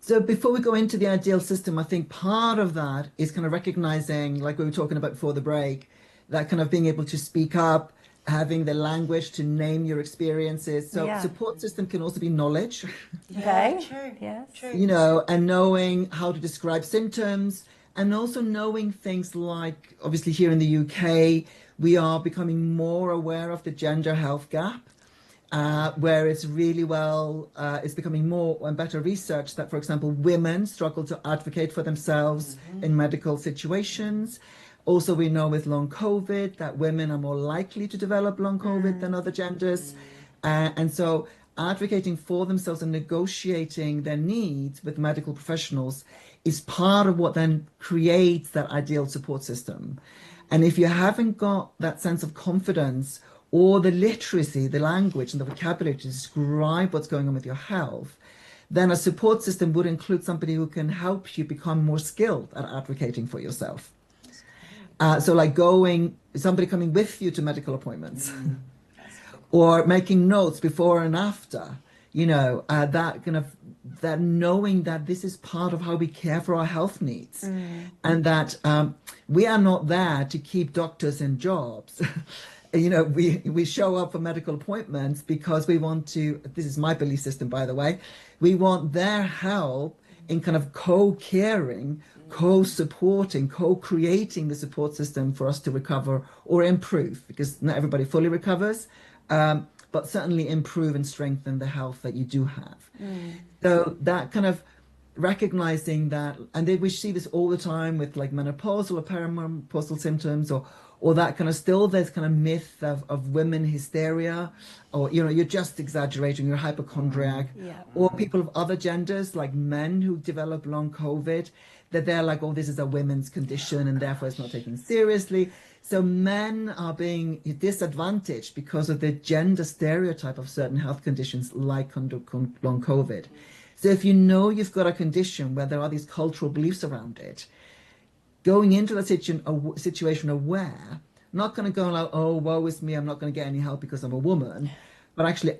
So before we go into the ideal system, I think part of that is kind of recognizing, like we were talking about before the break, that kind of being able to speak up, having the language to name your experiences. So support system can also be knowledge.
Okay, true. Yes.
True. And knowing how to describe symptoms, and also knowing things like, obviously here in the UK, we are becoming more aware of the gender health gap, where it's really it's becoming more and better research that, for example, women struggle to advocate for themselves in medical situations. Also, we know with long COVID that women are more likely to develop long COVID than other genders. And so advocating for themselves and negotiating their needs with medical professionals is part of what then creates that ideal support system. And if you haven't got that sense of confidence or the literacy, the language and the vocabulary to describe what's going on with your health, then a support system would include somebody who can help you become more skilled at advocating for yourself. So like somebody coming with you to medical appointments or making notes before and after, that knowing that this is part of how we care for our health needs, and that we are not there to keep doctors in jobs. We show up for medical appointments because we want to, this is my belief system, by the way, we want their help in kind of co-caring, co-supporting, co-creating the support system for us to recover or improve, because not everybody fully recovers, but certainly improve and strengthen the health that you do have. So that kind of recognizing that, and we see this all the time with like menopausal or perimenopausal symptoms, or that kind of, still there's kind of myth of women hysteria, or you're just exaggerating, you're hypochondriac, or people of other genders like men who develop long COVID, that they're like, oh, this is a women's condition and therefore it's not taken seriously. So men are being disadvantaged because of the gender stereotype of certain health conditions like long COVID. So if you know you've got a condition where there are these cultural beliefs around it, going into that situation aware, not going to go like, oh, woe is me, I'm not going to get any help because I'm a woman, but actually,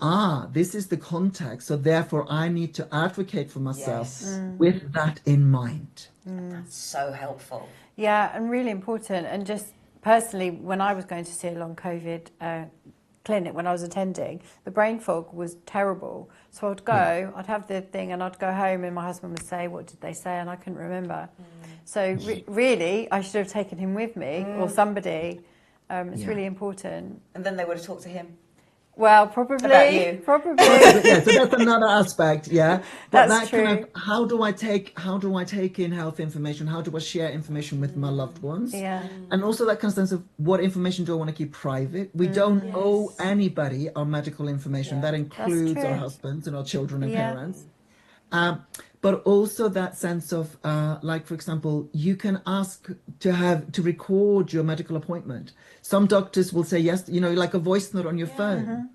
this is the context, so therefore I need to advocate for myself with that in mind.
That's so helpful.
Yeah, and really important. And just personally, when I was going to see a long COVID clinic, when I was attending, the brain fog was terrible. So I'd go, I'd have the thing, and I'd go home, and my husband would say, what did they say? And I couldn't remember. So really, I should have taken him with me, or somebody. It's really important.
And then they would have talked to him.
Well, probably.
About you.
Probably.
Yeah, so that's another aspect, yeah. But
that's
that
true.
kind of, how do I take in health information? How do I share information with my loved ones?
Yeah.
And also that kind of sense of, what information do I want to keep private? We don't owe anybody our medical information. That includes our husbands and our children and parents. But also that sense of, like, for example, you can ask to record your medical appointment. Some doctors will say yes, like a voice note on your phone.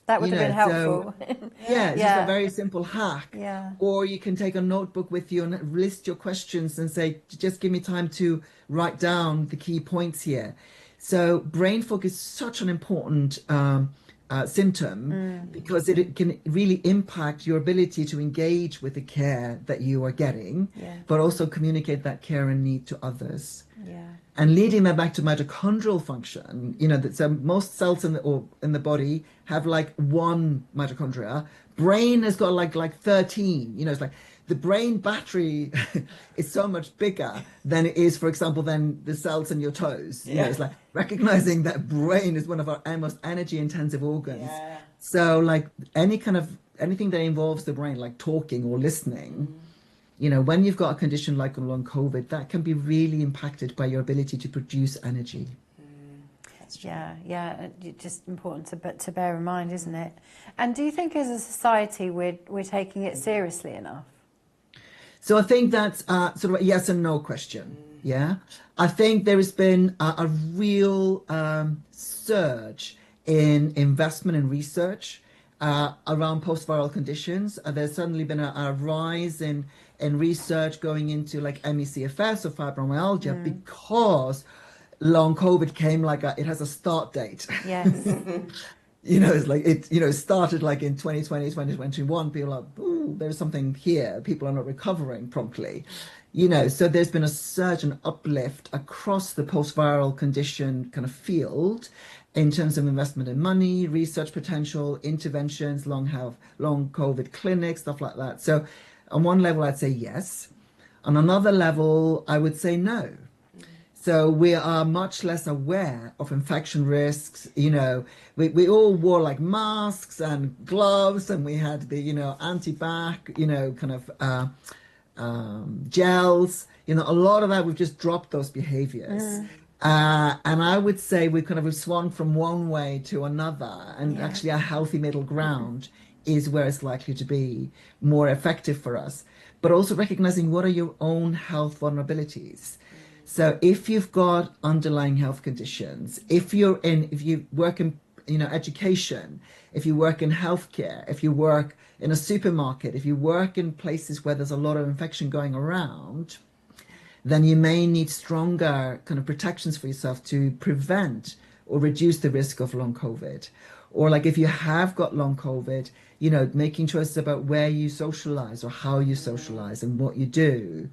That would have been helpful.
So, it's just a very simple hack.
Yeah.
Or you can take a notebook with you and list your questions and say, just give me time to write down the key points here. So brain fog is such an important symptom, because it can really impact your ability to engage with the care that you are getting, but also communicate that care and need to others. And leading that back to mitochondrial function, you know, that so most cells in the body have like one mitochondria. Brain has got like 13. You know, it's like the brain battery is so much bigger than it is, for example, than the cells in your toes. You know, it's like recognizing that brain is one of our most energy intensive organs. So like anything that involves the brain, like talking or listening, you know, when you've got a condition like long COVID, that can be really impacted by your ability to produce energy.
It's just important to bear in mind, isn't it? And do you think as a society we're taking it seriously enough?
So I think that's sort of a yes and no question. Yeah, I think there has been a real surge in investment and research around post-viral conditions. There's suddenly been a rise in research going into like ME/CFS or fibromyalgia because long COVID came like it has a start date.
Yes.
You know, it's like it started like in 2020, 2021. People are like, ooh, there's something here. People are not recovering promptly. You know, so there's been a surge and uplift across the post-viral condition kind of field in terms of investment in money, research potential, interventions, long COVID clinics, stuff like that. So on one level, I'd say yes. On another level, I would say no. So we are much less aware of infection risks. You know, we all wore like masks and gloves, and we had the, you know, anti-bac, you know, kind of gels. You know, a lot of that, we've just dropped those behaviors. And I would say we've swung from one way to another, and actually a healthy middle ground is where it's likely to be more effective for us. But also recognizing what are your own health vulnerabilities. So if you've got underlying health conditions, if you work in, you know, education, if you work in healthcare, if you work in a supermarket, if you work in places where there's a lot of infection going around, then you may need stronger kind of protections for yourself to prevent or reduce the risk of long COVID. Or like if you have got long COVID, you know, making choices about where you socialize or how you socialize and what you do.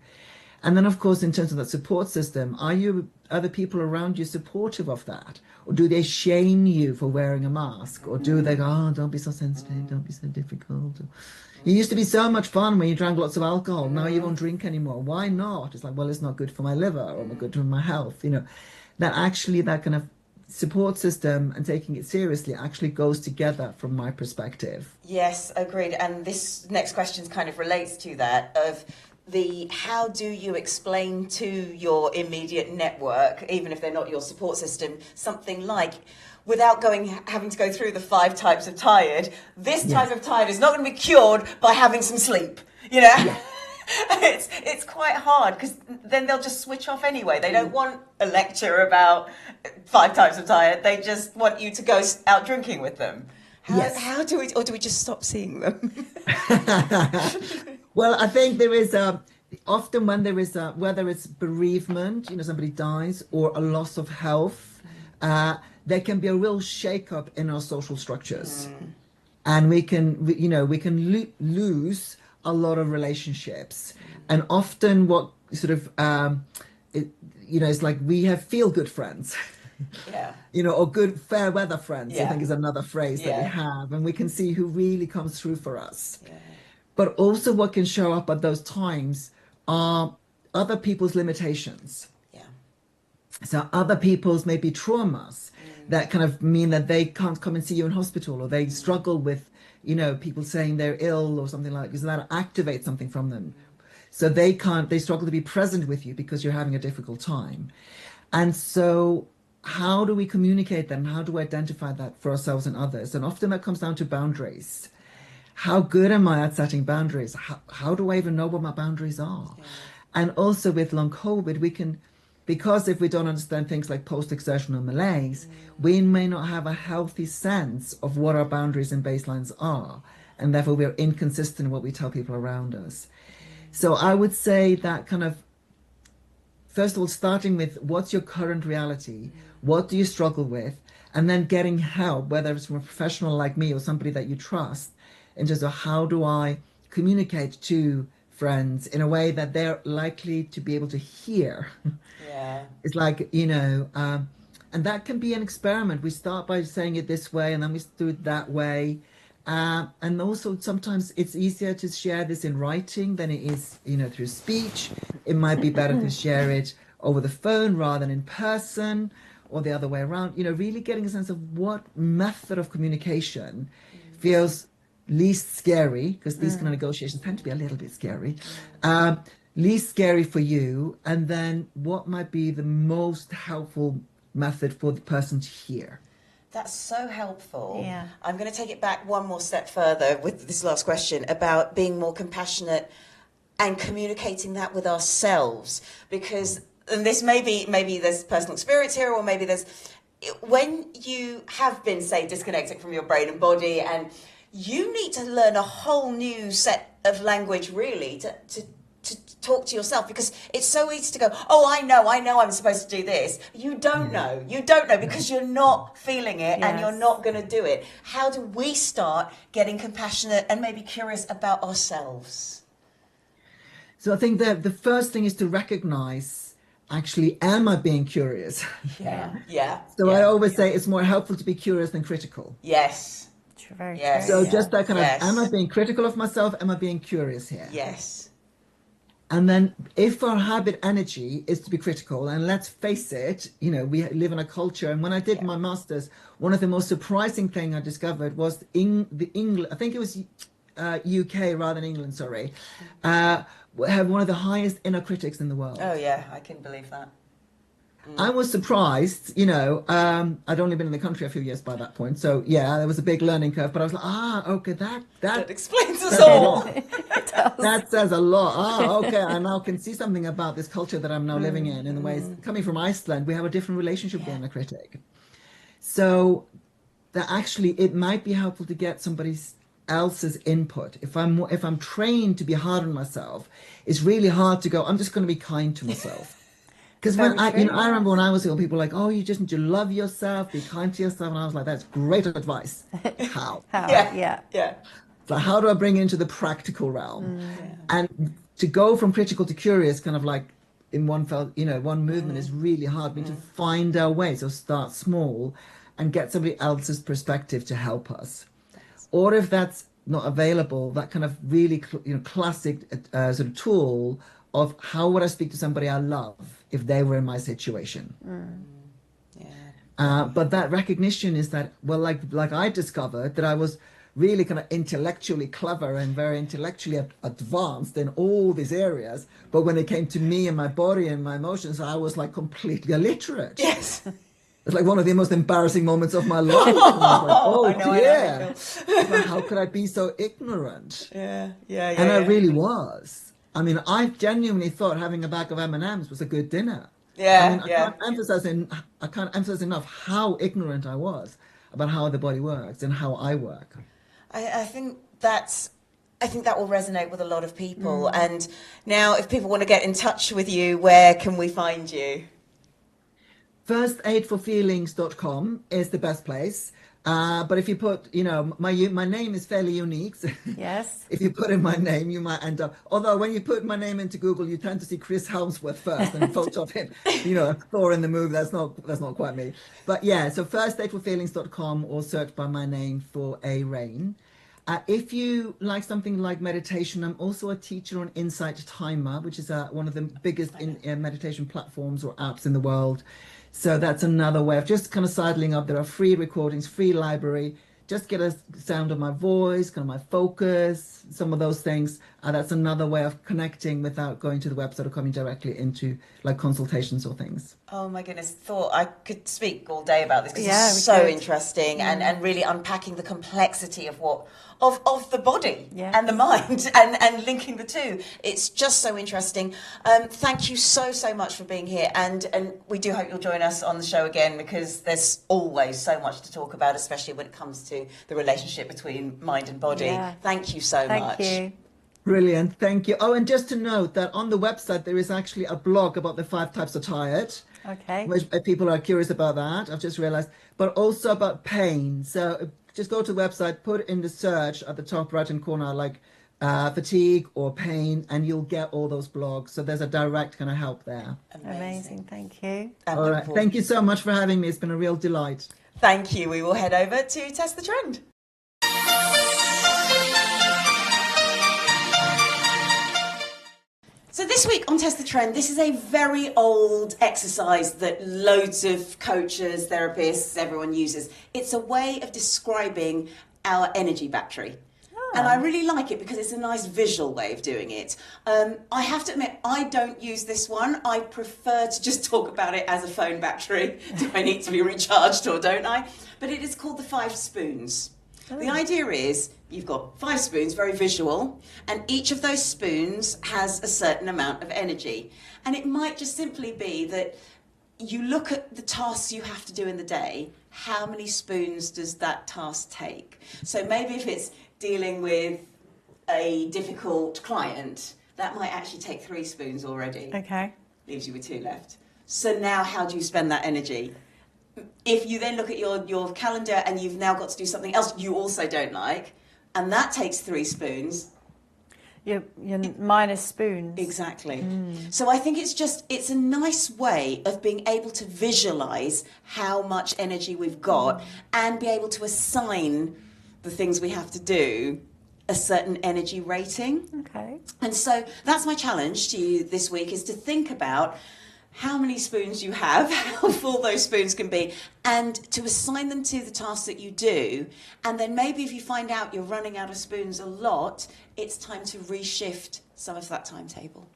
And then, of course, in terms of that support system, are the people around you supportive of that? Or do they shame you for wearing a mask? Or do they go, oh, don't be so sensitive, don't be so difficult? You used to be so much fun when you drank lots of alcohol. Now you won't drink anymore. Why not? It's like, well, it's not good for my liver or not good for my health. You know, that actually that kind of support system and taking it seriously actually goes together from my perspective.
Yes, agreed. And this next question kind of relates to that of how do you explain to your immediate network, even if they're not your support system, something like, without having to go through the 5 types of tired, this type of tired is not going to be cured by having some sleep, you know? Yeah. It's quite hard because then they'll just switch off anyway. They don't want a lecture about 5 types of tired. They just want you to go out drinking with them. How do we just stop seeing them?
Well, I think there is often when there is whether it's bereavement, you know, somebody dies, or a loss of health, there can be a real shake-up in our social structures, and we can lose a lot of relationships. And often, what sort of it's like we have feel-good friends. Yeah. You know, or good fair weather friends, I think is another phrase that we have, and we can see who really comes through for us. Yeah. But also what can show up at those times are other people's limitations. Yeah. So other people's maybe traumas that kind of mean that they can't come and see you in hospital, or they struggle with, you know, people saying they're ill or something like that, because that activates something from them. So they struggle to be present with you because you're having a difficult time. And so how do we communicate that, and how do we identify that for ourselves and others? And often that comes down to boundaries. How good am I at setting boundaries? How do I even know what my boundaries are? Yeah. And also with long COVID, we can, because if we don't understand things like post-exertional malaise, we may not have a healthy sense of what our boundaries and baselines are. And therefore we're inconsistent in what we tell people around us. So I would say that kind of, first of all, starting with what's your current reality? What do you struggle with? and then getting help, whether it's from a professional like me or somebody that you trust, in terms of how do I communicate to friends in a way that they're likely to be able to hear.
Yeah.
It's like, you know, and that can be an experiment. We start by saying it this way and then we do it that way. And also sometimes it's easier to share this in writing than it is, you know, through speech. It might be better to share it over the phone rather than in person, or the other way around. You know, really getting a sense of what method of communication feels least scary, because these kind of negotiations tend to be a little bit scary. Least scary for you, and then what might be the most helpful method for the person to hear.
That's so helpful.
Yeah.
I'm going to take it back one more step further with this last question about being more compassionate and communicating that with ourselves, because, and this maybe there's personal experience here, or maybe there's, when you have been, say, disconnected from your brain and body, and you need to learn a whole new set of language really to talk to yourself, because it's so easy to go, oh, I know I'm supposed to do this. You don't know because you're not feeling it. Yes. And you're not going to do it. How do we start getting compassionate and maybe curious about ourselves?
So I think that the first thing is to recognize, actually, am I being curious?
Yeah.
So I always say it's more helpful to be curious than critical.
Yes.
Very
yes.
true.
So just that kind of, am I being critical of myself? Am I being curious here?
Yes.
And then if our habit energy is to be critical, and let's face it, you know, we live in a culture. And when I did my master's, one of the most surprising thing I discovered was I think it was UK rather than England, sorry, have one of the highest inner critics in the world.
Oh yeah, I can believe that.
I was surprised, you know, I'd only been in the country a few years by that point. So yeah, there was a big learning curve, but I was like, okay, that
explains us all.
That says a lot. Okay, I now can see something about this culture that I'm now living in the ways, coming from Iceland, we have a different relationship with a critic. So that actually, it might be helpful to get somebody else's input. If I'm trained to be hard on myself, it's really hard to go, I'm just going to be kind to myself. Because when I remember when I was ill, people were like, oh, you just need to love yourself, be kind to yourself. And I was like, that's great advice. How?
Yeah.
So how do I bring it into the practical realm? And to go from critical to curious, kind of like in one movement is really hard. We need to find our way. So start small and get somebody else's perspective to help us. Or if that's not available, that kind of really classic sort of tool of how would I speak to somebody I love if they were in my situation. But that recognition is that, well, like I discovered that I was really kind of intellectually clever and very intellectually advanced in all these areas. But when it came to me and my body and my emotions, I was like completely illiterate.
Yes.
It's like one of the most embarrassing moments of my life. And I was like, dear, how could I be so ignorant?
And
I really was. I mean, I genuinely thought having a bag of M&Ms was a good dinner. I can't emphasize enough how ignorant I was about how the body works and how I work.
I think that will resonate with a lot of people. And now, if people want to get in touch with you, where can we find you?
Firstaidforfeelings.com is the best place. But if you put, my name is fairly unique.
Yes.
If you put in my name, you might end up. Although when you put my name into Google, you tend to see Chris Helmsworth first and a photo of him. Thor in the movie. That's not quite me. But yeah, so firstaidforfeelings.com, or search by my name, Thor A Rain. If you like something like meditation, I'm also a teacher on Insight Timer, which is one of the biggest meditation platforms or apps in the world. So that's another way of just kind of sidling up. There are free recordings, free library. Just get a sound of my voice, kind of my focus, some of those things. That's another way of connecting without going to the website or coming directly into like consultations or things.
Oh my goodness, Thor, I could speak all day about this because it's so interesting and really unpacking the complexity of of the body and the mind and linking the two. It's just so interesting. Thank you so much for being here, and we do hope you'll join us on the show again, because there's always so much to talk about, especially when it comes to the relationship between mind and body. Thank you so much.
Thank you.
Brilliant, thank you. Oh, and just to note that on the website there is actually a blog about the 5 types of tired.
Okay.
Which people are curious about that, I've just realized, but also about pain. So just go to the website, put in the search at the top right-hand corner, like fatigue or pain, and you'll get all those blogs. So there's a direct kind of help there.
Amazing. Thank you.
All right. Thank you so much for having me. It's been a real delight.
Thank you. We will head over to Test the Trend. So this week on Test the Trend, this is a very old exercise that loads of coaches, therapists, everyone uses. It's a way of describing our energy battery. And I really like it because it's a nice visual way of doing it. I have to admit, I don't use this one. I prefer to just talk about it as a phone battery. Do I need to be recharged or don't I? But it is called the 5 spoons. Oh. The idea is you've got 5 spoons, very visual, and each of those spoons has a certain amount of energy. And it might just simply be that you look at the tasks you have to do in the day, how many spoons does that task take? So maybe if it's dealing with a difficult client, that might actually take 3 spoons already.
Okay.
Leaves you with 2 left. So now how do you spend that energy? If you then look at your calendar and you've now got to do something else you also don't like, and that takes 3 spoons.
You're minus spoons.
Exactly. So I think it's a nice way of being able to visualise how much energy we've got and be able to assign the things we have to do a certain energy rating.
Okay.
And so that's my challenge to you this week, is to think about how many spoons you have, how full those spoons can be, and to assign them to the tasks that you do. And then maybe if you find out you're running out of spoons a lot, it's time to reshift some of that timetable.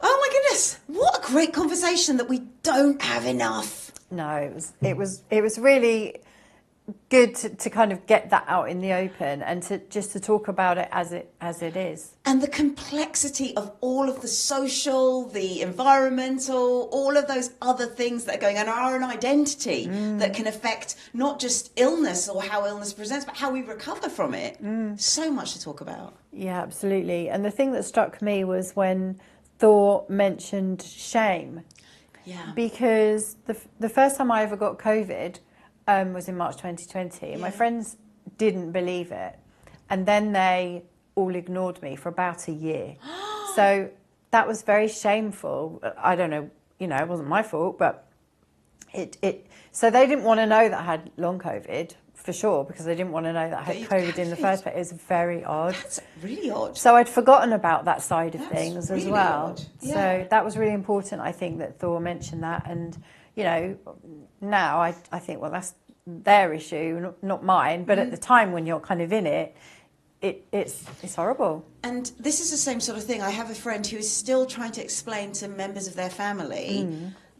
Oh my goodness, what a great conversation that we don't have enough.
No, it was really good to kind of get that out in the open and to talk about it as it is.
And the complexity of all of the social, the environmental, all of those other things that are going on, our own identity that can affect not just illness or how illness presents, but how we recover from it. So much to talk about.
Yeah, absolutely. And the thing that struck me was when Thor mentioned shame.
Yeah.
Because the first time I ever got COVID was in March 2020, and my friends didn't believe it, and then they all ignored me for about a year. So that was very shameful. I don't know, it wasn't my fault, but so they didn't want to know that I had long COVID, for sure, because they didn't want to know that I had COVID in the first place. It was very odd.
That's really odd.
So I'd forgotten about that side of things
really
as well.
Odd. Yeah.
So that was really important, I think, that Thor mentioned that. And, now I think, well, that's their issue, not mine. But at the time when you're kind of in it, it's horrible.
And this is the same sort of thing. I have a friend who is still trying to explain to members of their family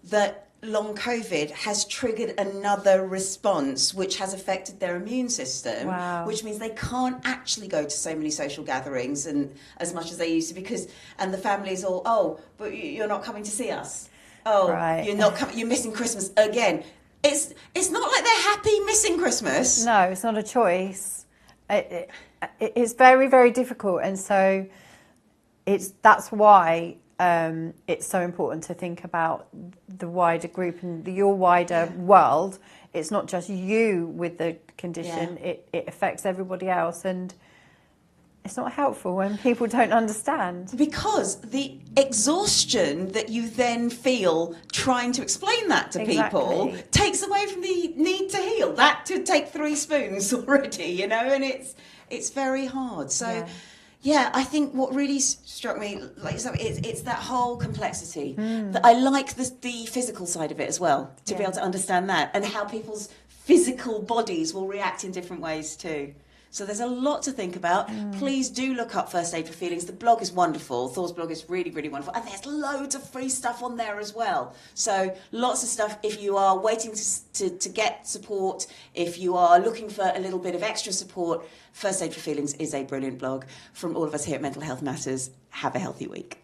that long COVID has triggered another response which has affected their immune system, which means they can't actually go to so many social gatherings and as much as they used to, and the family is all, but you're not coming to see us. You're not coming, you're missing Christmas again. It's not like they're happy missing Christmas.
No, it's not a choice. It's very, very difficult, and so that's why it's so important to think about the wider group and your wider world. It's not just you with the condition, it affects everybody else, and it's not helpful when people don't understand.
Because the exhaustion that you then feel trying to explain that to people takes away from the need to heal. That could take 3 spoons already, and it's very hard. So yeah, I think what really struck me, like you said, it's that whole complexity. That I like the physical side of it as well, to be able to understand that and how people's physical bodies will react in different ways too. So there's a lot to think about. Please do look up First Aid for Feelings. The blog is wonderful. Thor's blog is really, really wonderful. And there's loads of free stuff on there as well. So lots of stuff if you are waiting to get support, if you are looking for a little bit of extra support, First Aid for Feelings is a brilliant blog. From all of us here at Mental Health Matters, have a healthy week.